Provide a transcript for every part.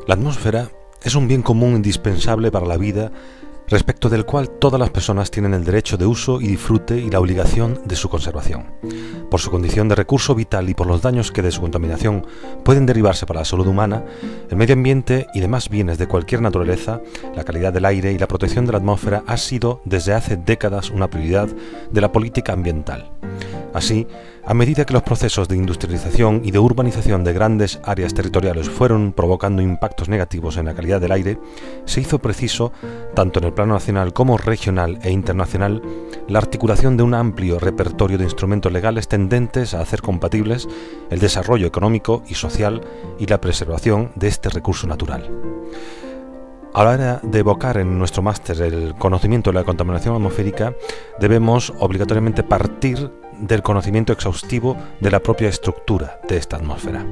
La atmósfera es un bien común indispensable para la vida, respecto del cual todas las personas tienen el derecho de uso y disfrute y la obligación de su conservación. Por su condición de recurso vital y por los daños que de su contaminación pueden derivarse para la salud humana, el medio ambiente y demás bienes de cualquier naturaleza, la calidad del aire y la protección de la atmósfera ha sido desde hace décadas una prioridad de la política ambiental. Así, a medida que los procesos de industrialización y de urbanización de grandes áreas territoriales fueron provocando impactos negativos en la calidad del aire, se hizo preciso, tanto en el plano nacional como regional e internacional, la articulación de un amplio repertorio de instrumentos legales tendentes a hacer compatibles el desarrollo económico y social y la preservación de este recurso natural. A la hora de evocar en nuestro máster el conocimiento de la contaminación atmosférica, debemos obligatoriamente partir del conocimiento exhaustivo de la propia estructura de esta atmósfera.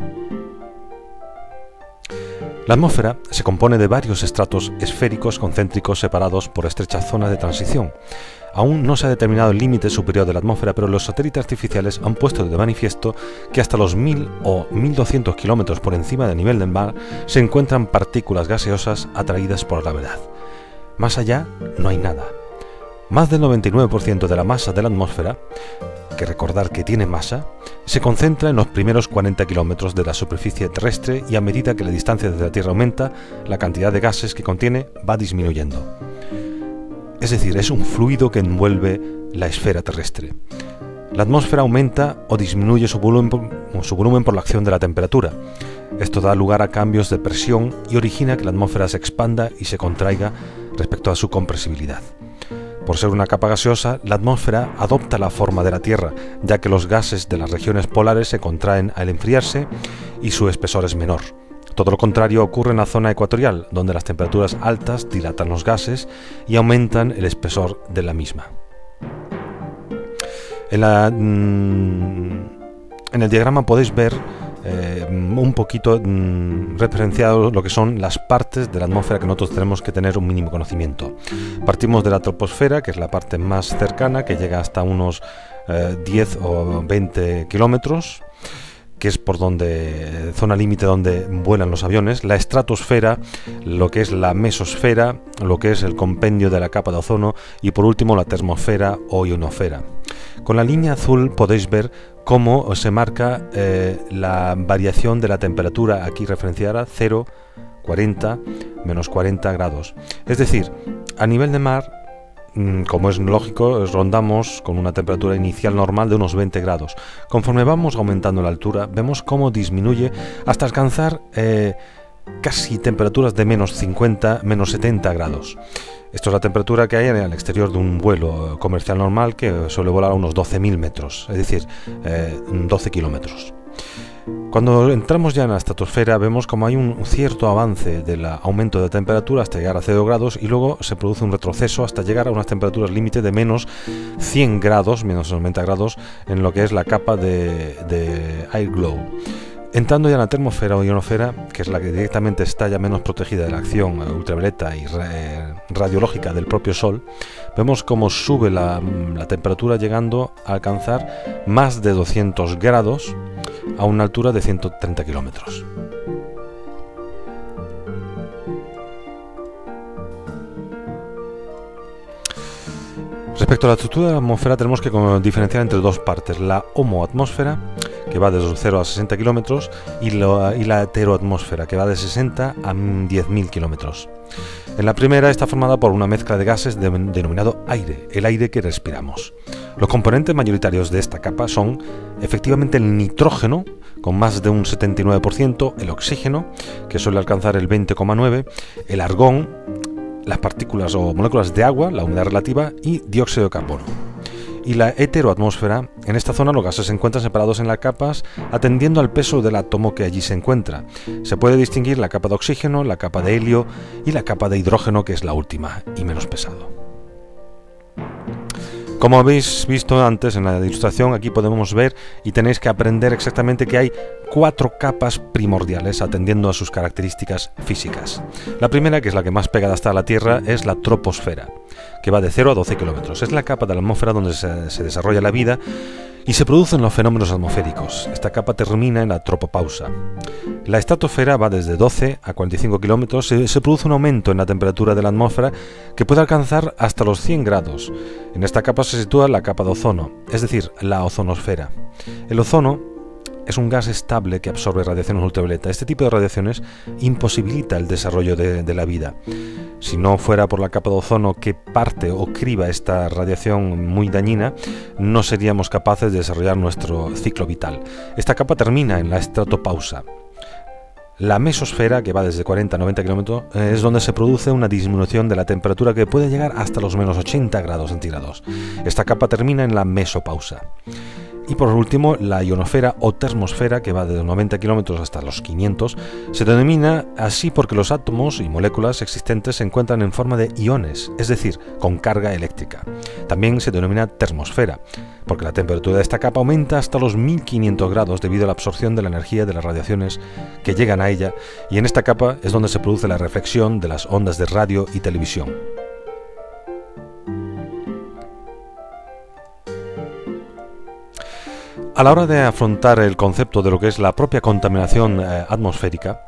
La atmósfera se compone de varios estratos esféricos concéntricos separados por estrechas zonas de transición. Aún no se ha determinado el límite superior de la atmósfera, pero los satélites artificiales han puesto de manifiesto que hasta los 1000 o 1200 kilómetros por encima del nivel del mar se encuentran partículas gaseosas atraídas por la gravedad. Más allá no hay nada. Más del 99% de la masa de la atmósfera, que recordar que tiene masa, se concentra en los primeros 40 kilómetros de la superficie terrestre y a medida que la distancia desde la Tierra aumenta, la cantidad de gases que contiene va disminuyendo. Es decir, es un fluido que envuelve la esfera terrestre. La atmósfera aumenta o disminuye su volumen por la acción de la temperatura. Esto da lugar a cambios de presión y origina que la atmósfera se expanda y se contraiga respecto a su compresibilidad. Por ser una capa gaseosa, la atmósfera adopta la forma de la Tierra, ya que los gases de las regiones polares se contraen al enfriarse y su espesor es menor. Todo lo contrario ocurre en la zona ecuatorial, donde las temperaturas altas dilatan los gases y aumentan el espesor de la misma. En el diagrama podéis ver un poquito referenciado lo que son las partes de la atmósfera que nosotros tenemos que tener un mínimo conocimiento. Partimos de la troposfera, que es la parte más cercana, que llega hasta unos 10 o 20 kilómetros, que es por donde zona límite donde vuelan los aviones, la estratosfera, lo que es la mesosfera, lo que es el compendio de la capa de ozono y por último la termosfera o ionosfera. Con la línea azul podéis ver cómo se marca la variación de la temperatura aquí referenciada 0, 40, menos 40 grados. Es decir, a nivel de mar, como es lógico, rondamos con una temperatura inicial normal de unos 20 grados. Conforme vamos aumentando la altura, vemos cómo disminuye hasta alcanzar casi temperaturas de menos 50, menos 70 grados. Esto es la temperatura que hay en el exterior de un vuelo comercial normal que suele volar a unos 12.000 metros, es decir, 12 kilómetros. Cuando entramos ya en la estratosfera vemos como hay un cierto avance del aumento de temperatura hasta llegar a 0 grados y luego se produce un retroceso hasta llegar a unas temperaturas límite de menos 100 grados, menos 90 grados en lo que es la capa de air glow. Entrando ya en la termosfera o ionosfera, que es la que directamente está ya menos protegida de la acción ultravioleta y radiológica del propio Sol, vemos cómo sube la temperatura llegando a alcanzar más de 200 grados a una altura de 130 kilómetros. Respecto a la estructura de la atmósfera tenemos que diferenciar entre dos partes, la homoatmósfera, que va de 0 a 60 kilómetros, y la heteroatmósfera, que va de 60 a 10.000 kilómetros. En la primera está formada por una mezcla de gases denominado aire, el aire que respiramos. Los componentes mayoritarios de esta capa son efectivamente el nitrógeno, con más de un 79%, el oxígeno, que suele alcanzar el 20,9%, el argón, las partículas o moléculas de agua, la humedad relativa, y dióxido de carbono. Y la heteroatmósfera, en esta zona los gases se encuentran separados en las capas atendiendo al peso del átomo que allí se encuentra. Se puede distinguir la capa de oxígeno, la capa de helio y la capa de hidrógeno, que es la última y menos pesado. Como habéis visto antes en la ilustración, aquí podemos ver y tenéis que aprender exactamente que hay 4 capas primordiales atendiendo a sus características físicas. La primera, que es la que más pegada está a la Tierra, es la troposfera, que va de 0 a 12 kilómetros. Es la capa de la atmósfera donde se desarrolla la vida y se producen los fenómenos atmosféricos. Esta capa termina en la tropopausa. La estratosfera va desde 12 a 45 kilómetros y se produce un aumento en la temperatura de la atmósfera que puede alcanzar hasta los 100 grados. En esta capa se sitúa la capa de ozono, es decir, la ozonosfera. El ozono es un gas estable que absorbe radiaciones ultravioleta. Este tipo de radiaciones imposibilita el desarrollo de la vida. Si no fuera por la capa de ozono que parte o criba esta radiación muy dañina, no seríamos capaces de desarrollar nuestro ciclo vital. Esta capa termina en la estratopausa. La mesosfera, que va desde 40 a 90 kilómetros, es donde se produce una disminución de la temperatura que puede llegar hasta los menos 80 grados centígrados. Esta capa termina en la mesopausa. Y por último, la ionosfera o termosfera, que va de 90 kilómetros hasta los 500, se denomina así porque los átomos y moléculas existentes se encuentran en forma de iones, es decir, con carga eléctrica. También se denomina termosfera, porque la temperatura de esta capa aumenta hasta los 1500 grados debido a la absorción de la energía de las radiaciones que llegan a ella, y en esta capa es donde se produce la reflexión de las ondas de radio y televisión. A la hora de afrontar el concepto de lo que es la propia contaminación atmosférica,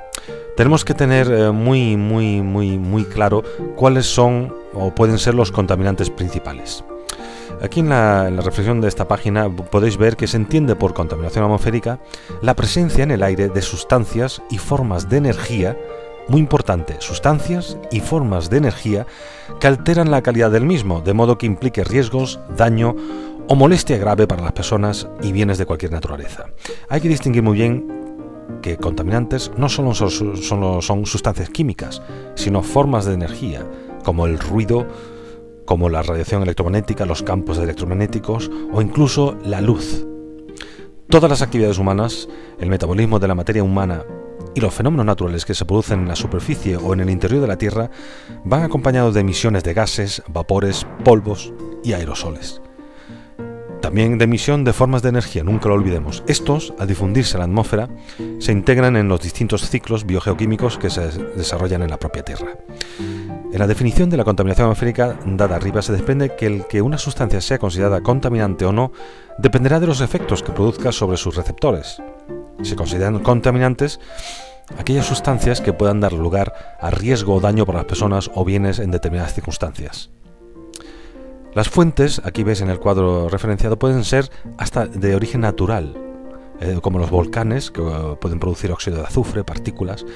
tenemos que tener muy claro cuáles son o pueden ser los contaminantes principales. Aquí en la reflexión de esta página podéis ver que se entiende por contaminación atmosférica la presencia en el aire de sustancias y formas de energía, muy importante, sustancias y formas de energía que alteran la calidad del mismo, de modo que implique riesgos, daño o molestia grave para las personas y bienes de cualquier naturaleza. Hay que distinguir muy bien que contaminantes no solo son sustancias químicas, sino formas de energía, como el ruido, como la radiación electromagnética, los campos electromagnéticos o incluso la luz. Todas las actividades humanas, el metabolismo de la materia humana y los fenómenos naturales que se producen en la superficie o en el interior de la Tierra van acompañados de emisiones de gases, vapores, polvos y aerosoles. También de emisión de formas de energía, nunca lo olvidemos. Estos, al difundirse en la atmósfera, se integran en los distintos ciclos biogeoquímicos que se desarrollan en la propia Tierra. En la definición de la contaminación atmosférica dada arriba se desprende que el que una sustancia sea considerada contaminante o no dependerá de los efectos que produzca sobre sus receptores. Se consideran contaminantes aquellas sustancias que puedan dar lugar a riesgo o daño para las personas o bienes en determinadas circunstancias. Las fuentes, aquí ves en el cuadro referenciado, pueden ser hasta de origen natural, como los volcanes, que pueden producir óxido de azufre, partículas.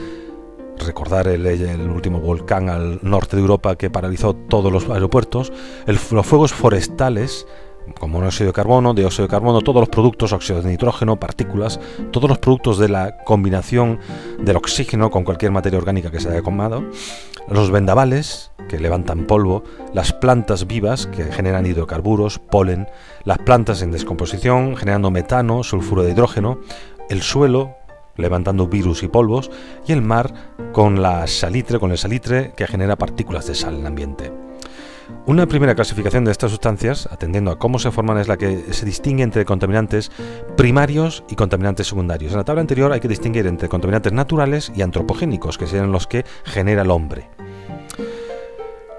Recordar el último volcán al norte de Europa que paralizó todos los aeropuertos, los fuegos forestales, como monóxido de dióxido de carbono, todos los productos, óxidos de nitrógeno, partículas, todos los productos de la combinación del oxígeno con cualquier materia orgánica que se haya combinado, los vendavales, que levantan polvo, las plantas vivas, que generan hidrocarburos, polen, las plantas en descomposición, generando metano, sulfuro de hidrógeno, el suelo, levantando virus y polvos, y el mar con el salitre, que genera partículas de sal en el ambiente. Una primera clasificación de estas sustancias, atendiendo a cómo se forman, es la que se distingue entre contaminantes primarios y contaminantes secundarios. En la tabla anterior hay que distinguir entre contaminantes naturales y antropogénicos, que serían los que genera el hombre.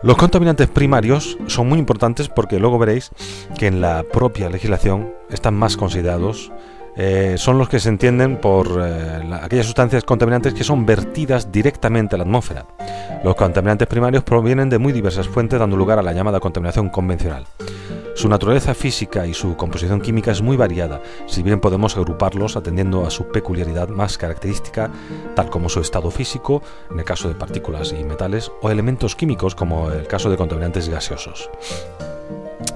Los contaminantes primarios son muy importantes porque luego veréis que en la propia legislación están más considerados. Son los que se entienden por aquellas sustancias contaminantes que son vertidas directamente a la atmósfera. Los contaminantes primarios provienen de muy diversas fuentes, dando lugar a la llamada contaminación convencional. Su naturaleza física y su composición química es muy variada, si bien podemos agruparlos atendiendo a su peculiaridad más característica, tal como su estado físico, en el caso de partículas y metales, o elementos químicos, como el caso de contaminantes gaseosos.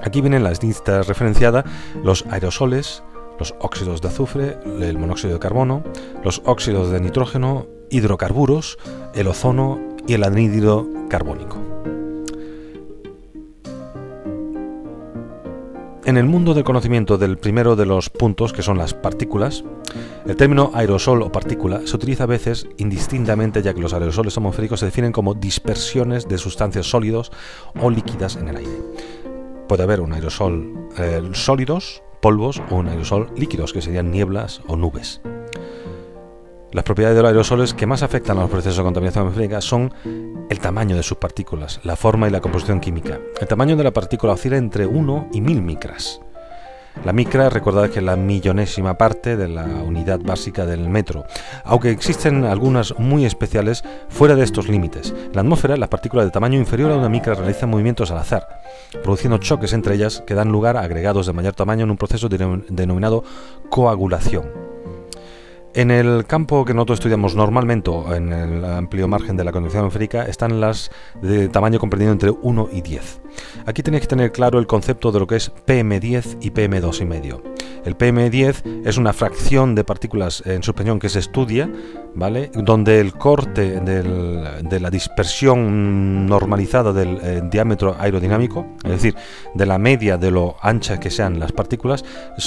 Aquí vienen las listas referenciadas: los aerosoles, los óxidos de azufre, el monóxido de carbono, los óxidos de nitrógeno, hidrocarburos, el ozono y el anhídrido carbónico. En el mundo del conocimiento del primero de los puntos, que son las partículas, el término aerosol o partícula se utiliza a veces indistintamente, ya que los aerosoles atmosféricos se definen como dispersiones de sustancias sólidos o líquidas en el aire. Puede haber un aerosol sólidos, polvos, o un aerosol líquidos, que serían nieblas o nubes. Las propiedades de los aerosoles que más afectan a los procesos de contaminación atmosférica son el tamaño de sus partículas, la forma y la composición química. El tamaño de la partícula oscila entre 1 y 1000 micras. La micra, recordad que es la millonésima parte de la unidad básica del metro, aunque existen algunas muy especiales fuera de estos límites. En la atmósfera, las partículas de tamaño inferior a una micra realizan movimientos al azar, produciendo choques entre ellas que dan lugar a agregados de mayor tamaño en un proceso denominado coagulación. En el campo que nosotros estudiamos normalmente, en el amplio margen de la conducción atmosférica, están las de tamaño comprendido entre 1 y 10. Aquí tenéis que tener claro el concepto de lo que es PM10 y PM2,5. El PM10 es una fracción de partículas en suspensión que se estudia, ¿vale?, donde el corte de la dispersión normalizada del diámetro aerodinámico, es decir, de la media de lo anchas que sean las partículas,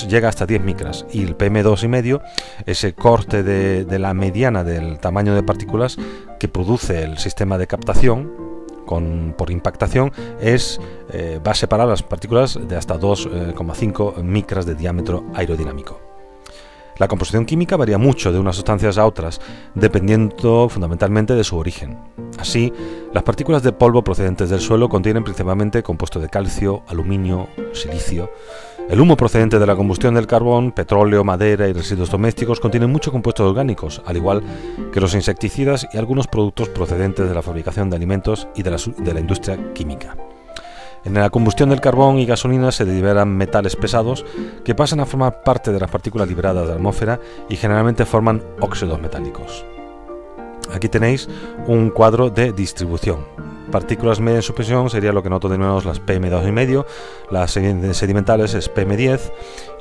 llega hasta 10 micras. Y el PM2,5, ese corte de la mediana del tamaño de partículas que produce el sistema de captación por impactación, va a separar las partículas de hasta 2,5 micras de diámetro aerodinámico. La composición química varía mucho de unas sustancias a otras, dependiendo fundamentalmente de su origen. Así, las partículas de polvo procedentes del suelo contienen principalmente compuestos de calcio, aluminio, silicio. El humo procedente de la combustión del carbón, petróleo, madera y residuos domésticos contienen muchos compuestos orgánicos, al igual que los insecticidas y algunos productos procedentes de la fabricación de alimentos y de la industria química. En la combustión del carbón y gasolina se liberan metales pesados que pasan a formar parte de las partículas liberadas de la atmósfera y generalmente forman óxidos metálicos. Aquí tenéis un cuadro de distribución. Partículas medias en suspensión sería lo que nosotros denominamos las PM2,5, las sedimentales es PM10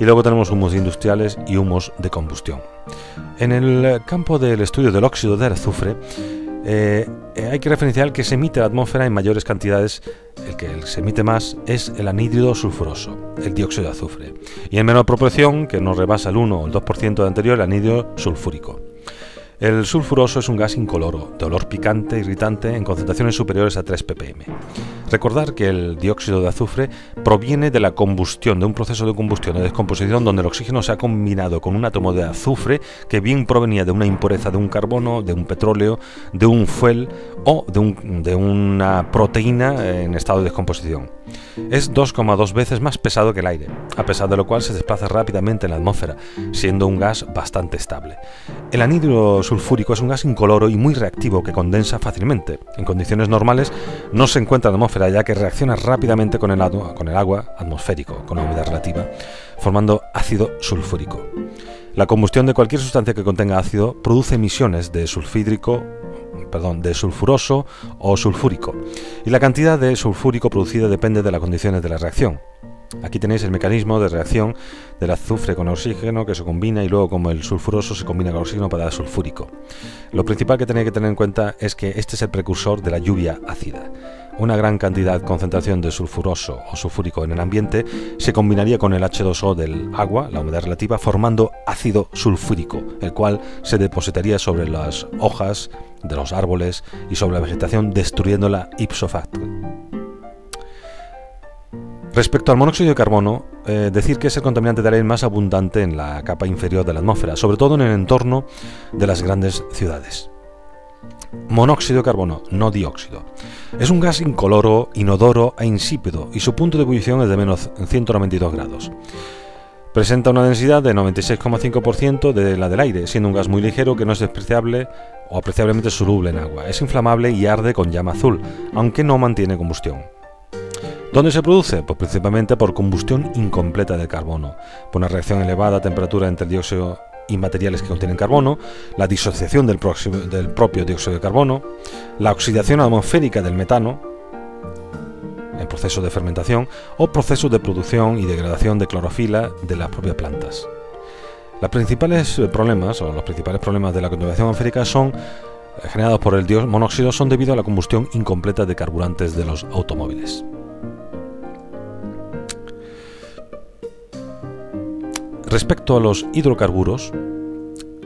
y luego tenemos humos industriales y humos de combustión. En el campo del estudio del óxido de azufre hay que referenciar que se emite a la atmósfera en mayores cantidades. El que se emite más es el anhídrido sulfuroso, el dióxido de azufre, y en menor proporción, que no rebasa el 1 o el 2% de anterior, el anhídrido sulfúrico. El sulfuroso es un gas incoloro, de olor picante, irritante, en concentraciones superiores a 3 ppm. Recordar que el dióxido de azufre proviene de la combustión, de un proceso de combustión o de descomposición donde el oxígeno se ha combinado con un átomo de azufre que bien provenía de una impureza de un carbono, de un petróleo, de un fuel o de una proteína en estado de descomposición. Es 2,2 veces más pesado que el aire, a pesar de lo cual se desplaza rápidamente en la atmósfera, siendo un gas bastante estable. El anhídrido sulfúrico es un gas incoloro y muy reactivo que condensa fácilmente. En condiciones normales no se encuentra en la atmósfera, ya que reacciona rápidamente con el agua atmosférico, con la humedad relativa, formando ácido sulfúrico. La combustión de cualquier sustancia que contenga ácido produce emisiones de sulfuroso o sulfúrico, y la cantidad de sulfúrico producida depende de las condiciones de la reacción. Aquí tenéis el mecanismo de reacción del azufre con oxígeno que se combina y luego como el sulfuroso se combina con oxígeno para dar sulfúrico. Lo principal que tenéis que tener en cuenta es que este es el precursor de la lluvia ácida. Una gran concentración de sulfuroso o sulfúrico en el ambiente se combinaría con el H2O del agua, la humedad relativa, formando ácido sulfúrico, el cual se depositaría sobre las hojas de los árboles y sobre la vegetación, destruyéndola ipso facto. Respecto al monóxido de carbono, decir que es el contaminante de aire más abundante en la capa inferior de la atmósfera, sobre todo en el entorno de las grandes ciudades. Monóxido de carbono, no dióxido. Es un gas incoloro, inodoro e insípido y su punto de ebullición es de menos 192 grados. Presenta una densidad de 96,5% de la del aire, siendo un gas muy ligero que no es despreciable o apreciablemente soluble en agua. Es inflamable y arde con llama azul, aunque no mantiene combustión. ¿Dónde se produce? Pues principalmente por combustión incompleta del carbono, por una reacción elevada a temperatura entre el dióxido y materiales que contienen carbono, la disociación del propio dióxido de carbono, la oxidación atmosférica del metano, en proceso de fermentación, o procesos de producción y degradación de clorofila de las propias plantas. Los principales problemas de la contaminación atmosférica generados por el monóxido son debido a la combustión incompleta de carburantes de los automóviles. Respecto a los hidrocarburos,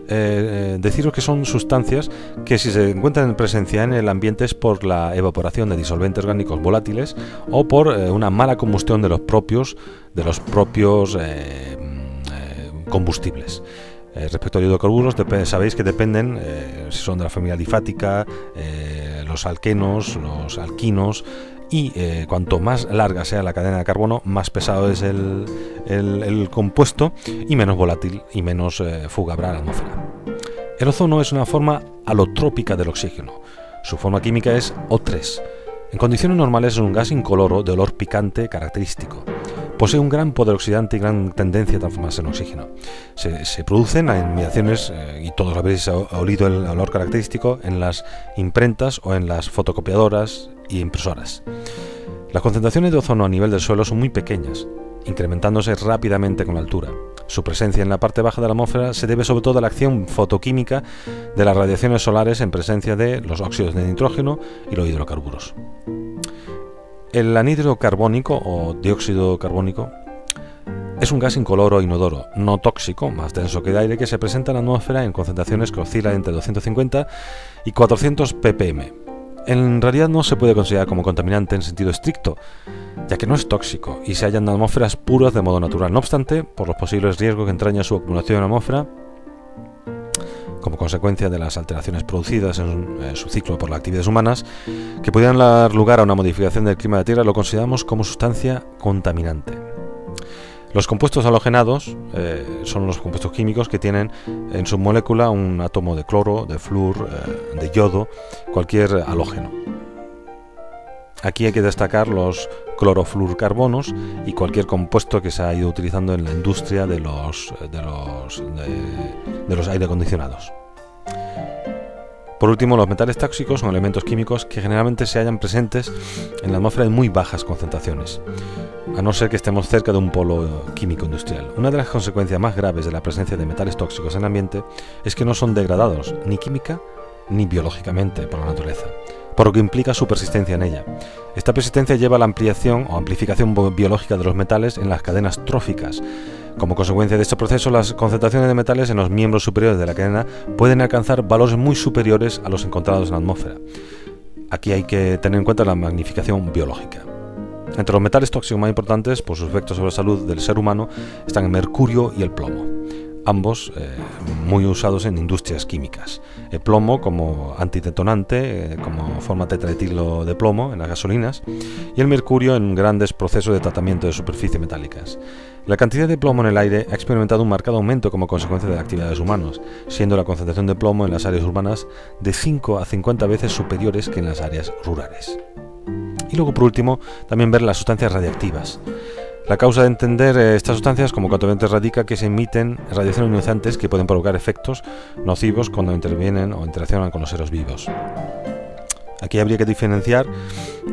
deciros que son sustancias que si se encuentran en presencia en el ambiente es por la evaporación de disolventes orgánicos volátiles o por una mala combustión de los propios combustibles. Respecto a los hidrocarburos, sabéis que dependen, si son de la familia alifática, los alquenos, los alquinos y cuanto más larga sea la cadena de carbono, más pesado es el compuesto y menos volátil y menos fuga habrá a la atmósfera. El ozono es una forma alotrópica del oxígeno. Su forma química es O3. En condiciones normales es un gas incoloro de olor picante característico. Posee un gran poder oxidante y gran tendencia a transformarse en oxígeno. Se producen en mediaciones, y todos habréis olido el olor característico, en las imprentas o en las fotocopiadoras y impresoras. Las concentraciones de ozono a nivel del suelo son muy pequeñas, incrementándose rápidamente con la altura. Su presencia en la parte baja de la atmósfera se debe sobre todo a la acción fotoquímica de las radiaciones solares en presencia de los óxidos de nitrógeno y los hidrocarburos. El anhídrido carbónico o dióxido carbónico es un gas incoloro e inodoro, no tóxico, más denso que el aire, que se presenta en la atmósfera en concentraciones que oscilan entre 250 y 400 ppm. En realidad no se puede considerar como contaminante en sentido estricto, ya que no es tóxico y se hallan en atmósferas puras de modo natural. No obstante, por los posibles riesgos que entraña su acumulación en la atmósfera, como consecuencia de las alteraciones producidas en su ciclo por las actividades humanas, que pudieran dar lugar a una modificación del clima de la Tierra, lo consideramos como sustancia contaminante. Los compuestos halogenados son los compuestos químicos que tienen en su molécula un átomo de cloro, de flúor, de yodo, cualquier halógeno. Aquí hay que destacar los clorofluorcarbonos y cualquier compuesto que se ha ido utilizando en la industria de los aire acondicionados. Por último, los metales tóxicos son elementos químicos que generalmente se hallan presentes en la atmósfera en muy bajas concentraciones, a no ser que estemos cerca de un polo químico industrial. Una de las consecuencias más graves de la presencia de metales tóxicos en el ambiente es que no son degradados ni química ni biológicamente por la naturaleza, por lo que implica su persistencia en ella. Esta persistencia lleva a la ampliación o amplificación biológica de los metales en las cadenas tróficas. Como consecuencia de este proceso, las concentraciones de metales en los miembros superiores de la cadena pueden alcanzar valores muy superiores a los encontrados en la atmósfera. Aquí hay que tener en cuenta la magnificación biológica. Entre los metales tóxicos más importantes por sus efectos sobre la salud del ser humano están el mercurio y el plomo, ambos muy usados en industrias químicas. El plomo como antidetonante, como forma tetraetilo de plomo en las gasolinas, y el mercurio en grandes procesos de tratamiento de superficies metálicas. La cantidad de plomo en el aire ha experimentado un marcado aumento como consecuencia de las actividades humanas, siendo la concentración de plomo en las áreas urbanas de 5 a 50 veces superiores que en las áreas rurales. Y luego, por último, también ver las sustancias radiactivas. La causa de entender estas sustancias como contaminantes radica que se emiten radiaciones ionizantes que pueden provocar efectos nocivos cuando intervienen o interaccionan con los seres vivos. Aquí habría que diferenciar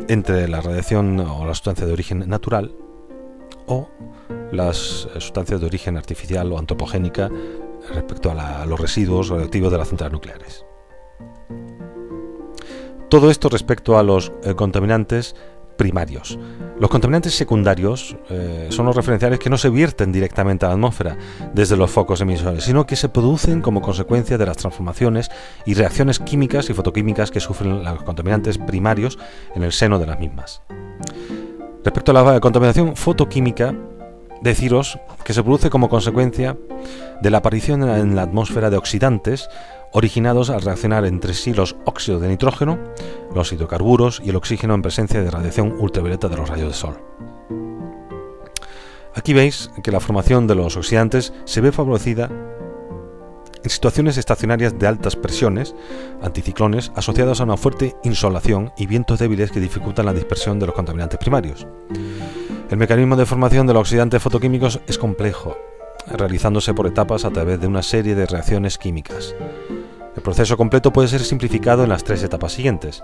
entre la radiación o la sustancia de origen natural o las sustancias de origen artificial o antropogénica respecto a los residuos radioactivos de las centrales nucleares. Todo esto respecto a los contaminantes primarios. Los contaminantes secundarios son los referenciales que no se vierten directamente a la atmósfera desde los focos emisores, sino que se producen como consecuencia de las transformaciones y reacciones químicas y fotoquímicas que sufren los contaminantes primarios en el seno de las mismas. Respecto a la contaminación fotoquímica, deciros que se produce como consecuencia de la aparición en la atmósfera de oxidantes originados al reaccionar entre sí los óxidos de nitrógeno, los hidrocarburos y el oxígeno en presencia de radiación ultravioleta de los rayos del sol. Aquí veis que la formación de los oxidantes se ve favorecida en situaciones estacionarias de altas presiones, anticiclones, asociados a una fuerte insolación y vientos débiles que dificultan la dispersión de los contaminantes primarios. El mecanismo de formación de los oxidantes fotoquímicos es complejo, realizándose por etapas a través de una serie de reacciones químicas. El proceso completo puede ser simplificado en las 3 etapas siguientes.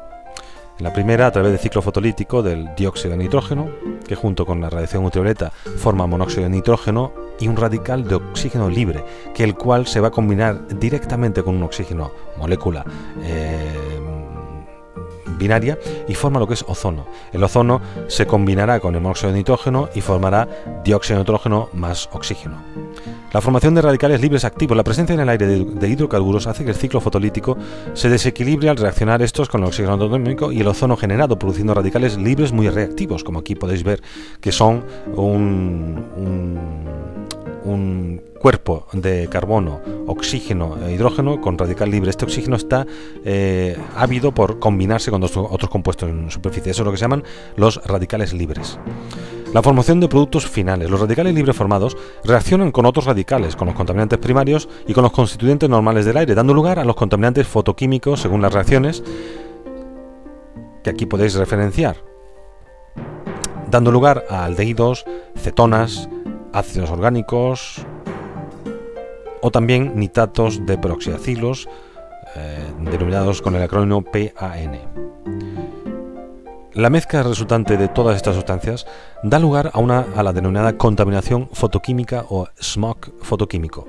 En la primera, a través del ciclo fotolítico del dióxido de nitrógeno, que junto con la radiación ultravioleta forma monóxido de nitrógeno y un radical de oxígeno libre, que el cual se va a combinar directamente con un oxígeno, molécula binaria, y forma lo que es ozono. El ozono se combinará con el monóxido de nitrógeno y formará dióxido de nitrógeno más oxígeno. La formación de radicales libres activos, la presencia en el aire de hidrocarburos hace que el ciclo fotolítico se desequilibre al reaccionar estos con el oxígeno atómico y el ozono generado, produciendo radicales libres muy reactivos, como aquí podéis ver que son un cuerpo de carbono, oxígeno e hidrógeno con radical libre. Este oxígeno está ávido por combinarse con otros compuestos en superficie. Eso es lo que se llaman los radicales libres. La formación de productos finales. Los radicales libres formados reaccionan con otros radicales, con los contaminantes primarios y con los constituyentes normales del aire, dando lugar a los contaminantes fotoquímicos según las reacciones que aquí podéis referenciar, dando lugar a aldehídos, cetonas, ácidos orgánicos o también nitratos de peroxiacilos, denominados con el acrónimo PAN. La mezcla resultante de todas estas sustancias da lugar a la denominada contaminación fotoquímica o smog fotoquímico,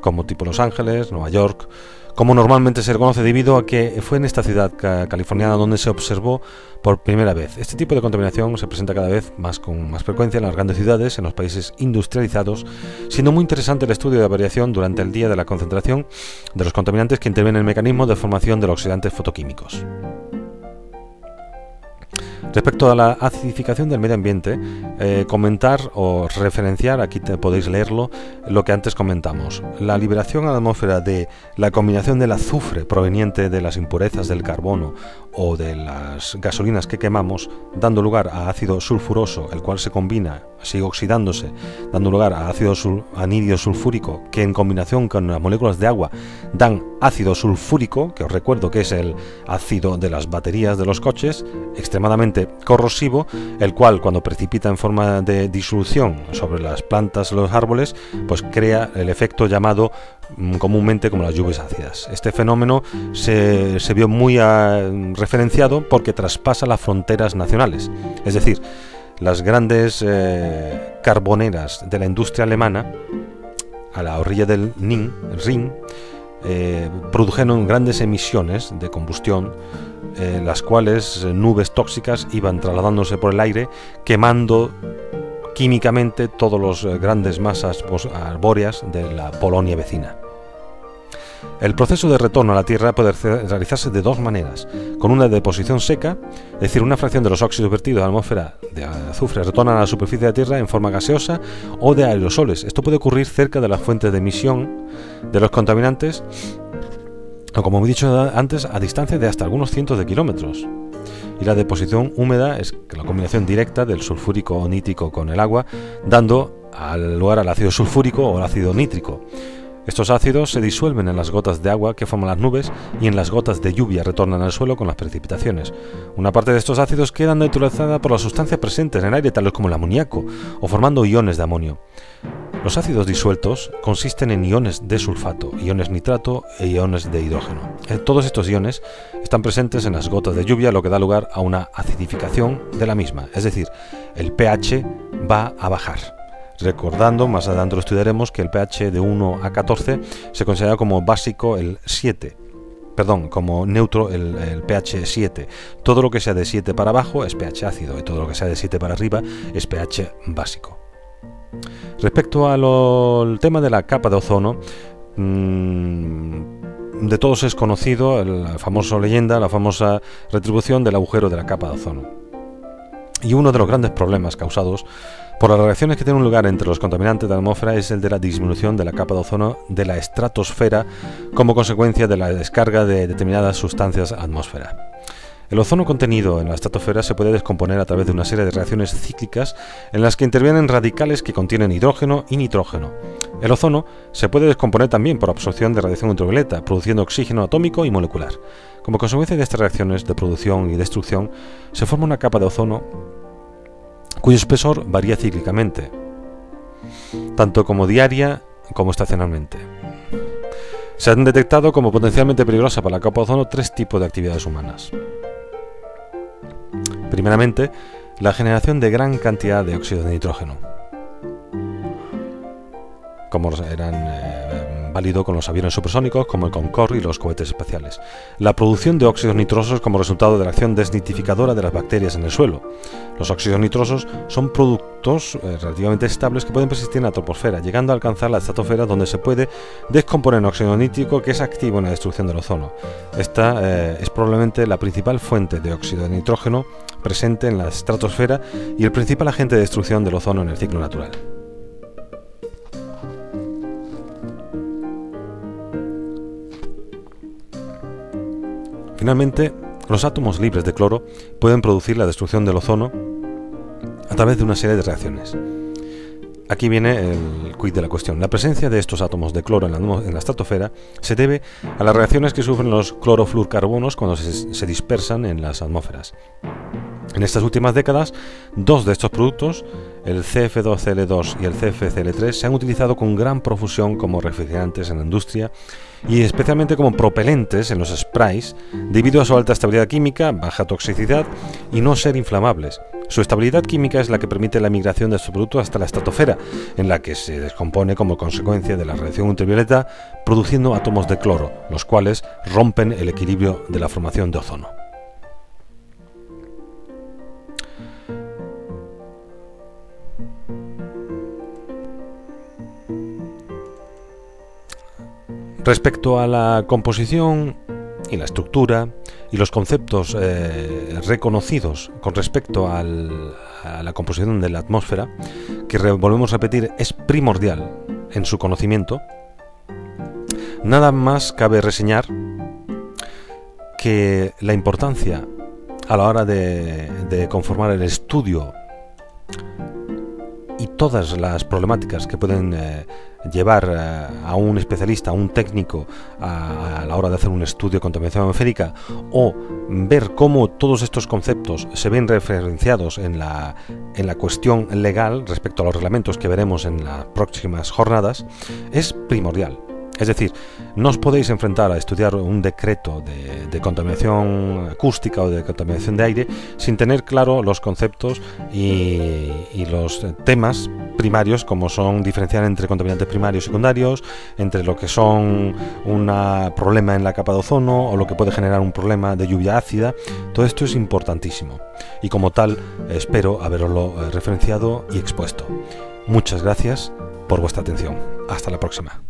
como tipo Los Ángeles, Nueva York, como normalmente se conoce debido a que fue en esta ciudad californiana donde se observó por primera vez. Este tipo de contaminación se presenta cada vez más con más frecuencia en las grandes ciudades, en los países industrializados, siendo muy interesante el estudio de la variación durante el día de la concentración de los contaminantes que intervienen en el mecanismo de formación de los oxidantes fotoquímicos. Respecto a la acidificación del medio ambiente, comentar o referenciar, aquí podéis leerlo, lo que antes comentamos. La liberación a la atmósfera de la combinación del azufre proveniente de las impurezas del carbono o de las gasolinas que quemamos, dando lugar a ácido sulfuroso, el cual se combina, sigue oxidándose, dando lugar a ácido anhídrido sulfúrico, que en combinación con las moléculas de agua dan ácido sulfúrico, que os recuerdo que es el ácido de las baterías de los coches, extremadamente corrosivo, el cual cuando precipita en forma de disolución sobre las plantas o los árboles, pues crea el efecto llamado comúnmente como las lluvias ácidas. Este fenómeno se vio muy referenciado porque traspasa las fronteras nacionales, es decir, las grandes carboneras de la industria alemana a la orilla del Rin produjeron grandes emisiones de combustión, las cuales nubes tóxicas iban trasladándose por el aire, quemando químicamente todas las grandes masas arbóreas de la Polonia vecina. El proceso de retorno a la Tierra puede realizarse de dos maneras: con una deposición seca, es decir, una fracción de los óxidos vertidos a la atmósfera de azufre retornan a la superficie de la Tierra en forma gaseosa, o de aerosoles. Esto puede ocurrir cerca de las fuentes de emisión de los contaminantes, o como he dicho antes, a distancia de hasta algunos cientos de kilómetros. Y la deposición húmeda es la combinación directa del sulfúrico o nítrico con el agua, dando lugar al ácido sulfúrico o al ácido nítrico. Estos ácidos se disuelven en las gotas de agua que forman las nubes y en las gotas de lluvia retornan al suelo con las precipitaciones. Una parte de estos ácidos queda neutralizada por las sustancias presentes en el aire, tales como el amoníaco, o formando iones de amonio. Los ácidos disueltos consisten en iones de sulfato, iones nitrato e iones de hidrógeno. Todos estos iones están presentes en las gotas de lluvia, lo que da lugar a una acidificación de la misma, es decir, el pH va a bajar. Recordando, más adelante lo estudiaremos, que el pH de 1 a 14 se considera como básico el 7, como neutro el pH 7. Todo lo que sea de 7 para abajo es pH ácido y todo lo que sea de 7 para arriba es pH básico. Respecto al tema de la capa de ozono, de todos es conocido la famosa leyenda, la famosa retribución del agujero de la capa de ozono. Y uno de los grandes problemas causados por las reacciones que tienen lugar entre los contaminantes de la atmósfera es el de la disminución de la capa de ozono de la estratosfera como consecuencia de la descarga de determinadas sustancias a la atmósfera. El ozono contenido en la estratosfera se puede descomponer a través de una serie de reacciones cíclicas en las que intervienen radicales que contienen hidrógeno y nitrógeno. El ozono se puede descomponer también por absorción de radiación ultravioleta, produciendo oxígeno atómico y molecular. Como consecuencia de estas reacciones de producción y destrucción, se forma una capa de ozono cuyo espesor varía cíclicamente, tanto como diaria como estacionalmente. Se han detectado como potencialmente peligrosa para la capa de ozono tres tipos de actividades humanas. Primeramente, la generación de gran cantidad de óxido de nitrógeno, como eran válido con los aviones supersónicos como el Concorde y los cohetes espaciales. La producción de óxidos nitrosos como resultado de la acción desnitrificadora de las bacterias en el suelo. Los óxidos nitrosos son productos relativamente estables que pueden persistir en la troposfera, llegando a alcanzar la estratosfera, donde se puede descomponer en óxido nítrico, que es activo en la destrucción del ozono. Esta es probablemente la principal fuente de óxido de nitrógeno presente en la estratosfera y el principal agente de destrucción del ozono en el ciclo natural. Finalmente, los átomos libres de cloro pueden producir la destrucción del ozono a través de una serie de reacciones. Aquí viene el quid de la cuestión. La presencia de estos átomos de cloro en la estratosfera se debe a las reacciones que sufren los clorofluorcarbonos cuando se dispersan en las atmósferas. En estas últimas décadas, dos de estos productos, el CF2CL2 y el CFCl3, se han utilizado con gran profusión como refrigerantes en la industria y especialmente como propelentes en los sprays debido a su alta estabilidad química, baja toxicidad y no ser inflamables. Su estabilidad química es la que permite la migración de estos productos hasta la estratosfera, en la que se descompone como consecuencia de la radiación ultravioleta, produciendo átomos de cloro, los cuales rompen el equilibrio de la formación de ozono. Respecto a la composición y la estructura y los conceptos reconocidos con respecto a la composición de la atmósfera, que volvemos a repetir es primordial en su conocimiento, nada más cabe reseñar que la importancia a la hora de conformar el estudio y todas las problemáticas que pueden llevar a un especialista, a un técnico a la hora de hacer un estudio de contaminación atmosférica, o ver cómo todos estos conceptos se ven referenciados en la cuestión legal respecto a los reglamentos que veremos en las próximas jornadas, es primordial. Es decir, no os podéis enfrentar a estudiar un decreto de contaminación acústica o de contaminación de aire sin tener claro los conceptos y los temas primarios, como son diferenciar entre contaminantes primarios y secundarios, entre lo que son un problema en la capa de ozono o lo que puede generar un problema de lluvia ácida. Todo esto es importantísimo y como tal espero haberoslo referenciado y expuesto. Muchas gracias por vuestra atención. Hasta la próxima.